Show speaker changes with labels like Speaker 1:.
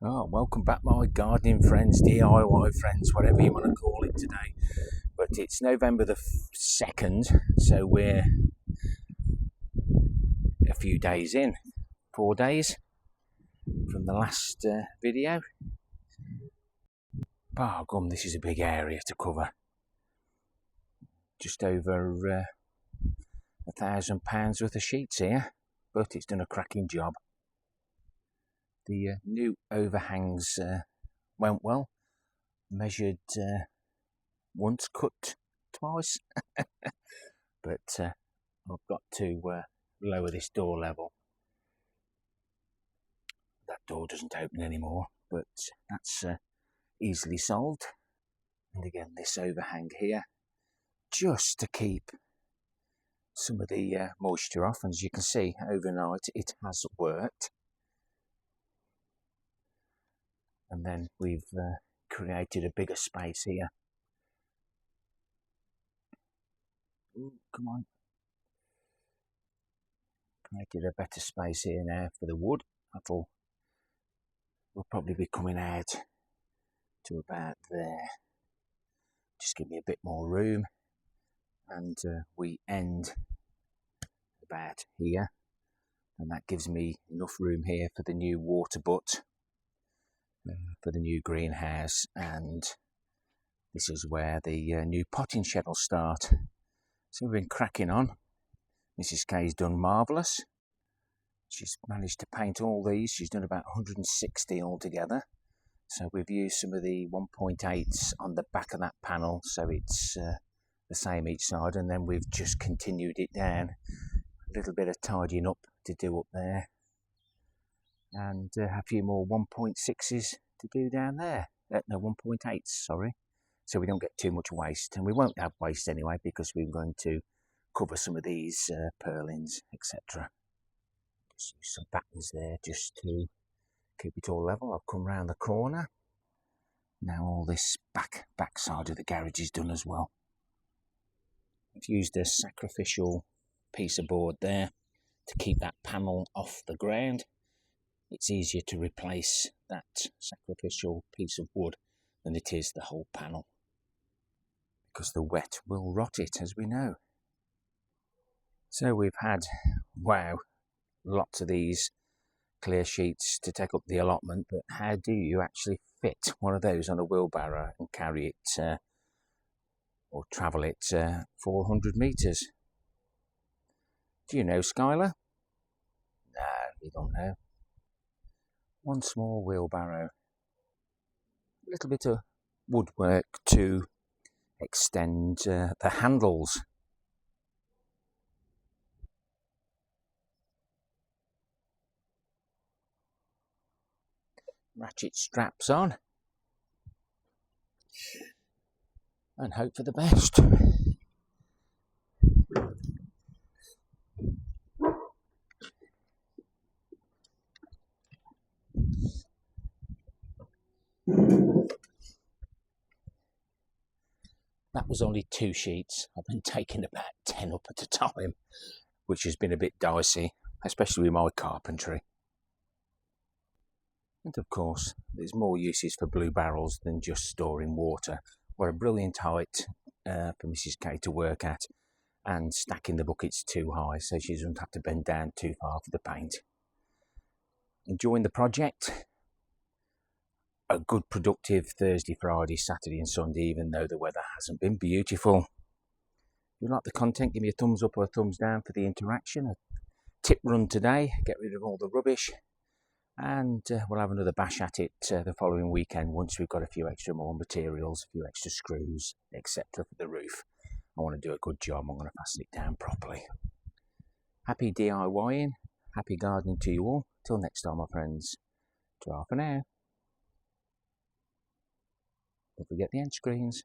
Speaker 1: Oh, welcome back, my gardening friends, DIY friends, whatever you want to call it today. But it's November the 2nd, so we're a few days in, 4 days from the last video. Bar gum, this is a big area to cover. Just over £1,000 worth of sheets here, but it's done a cracking job. The new overhangs went well. Measured once, cut twice. But I've got to lower this door level. That door doesn't open anymore, but that's easily solved. And again, this overhang here, just to keep some of the moisture off. And as you can see, overnight it has worked. And then we've created a bigger space here. Ooh, come on. Created a better space here now for the wood. That'll will probably be coming out to about there. Just give me a bit more room. And we end about here. And that gives me enough room here for the new water butt. For the new greenhouse, and this is where the new potting shed will start. So we've been cracking on. Mrs. K's done marvellous. She's managed to paint all these. She's done about 160 altogether. So we've used some of the 1.8s on the back of that panel, so it's the same each side, and then we've just continued it down. A little bit of tidying up to do up there. And a few more 1.6s to do down there. No, 1.8s, sorry. So we don't get too much waste. And we won't have waste anyway, because we're going to cover some of these purlins, etc. Just use some battens there just to keep it all level. I've come round the corner. Now all this back side of the garage is done as well. I've used a sacrificial piece of board there to keep that panel off the ground. It's easier to replace that sacrificial piece of wood than it is the whole panel, because the wet will rot it, as we know. So we've had, wow, lots of these clear sheets to take up the allotment, but how do you actually fit one of those on a wheelbarrow and carry it or travel it 400 metres? Do you know, Skylar? No, you don't know. One small wheelbarrow, a little bit of woodwork to extend the handles. Ratchet straps on and hope for the best. That was only 2 sheets. I've been taking about 10 up at a time, which has been a bit dicey, especially with my carpentry. And of course, there's more uses for blue barrels than just storing water. What a brilliant height for Mrs. K to work at, and stacking the buckets too high so she doesn't have to bend down too far for the paint. Enjoying the project. A good productive Thursday, Friday, Saturday and Sunday, even though the weather hasn't been beautiful. If you like the content, give me a thumbs up or a thumbs down for the interaction. A tip run today, get rid of all the rubbish, and we'll have another bash at it the following weekend once we've got a few extra more materials, a few extra screws, etc. for the roof. I want to do a good job. I'm going to fasten it down properly. Happy DIYing, happy gardening to you all. Till next time, my friends. Ta for now. Don't forget the end screens.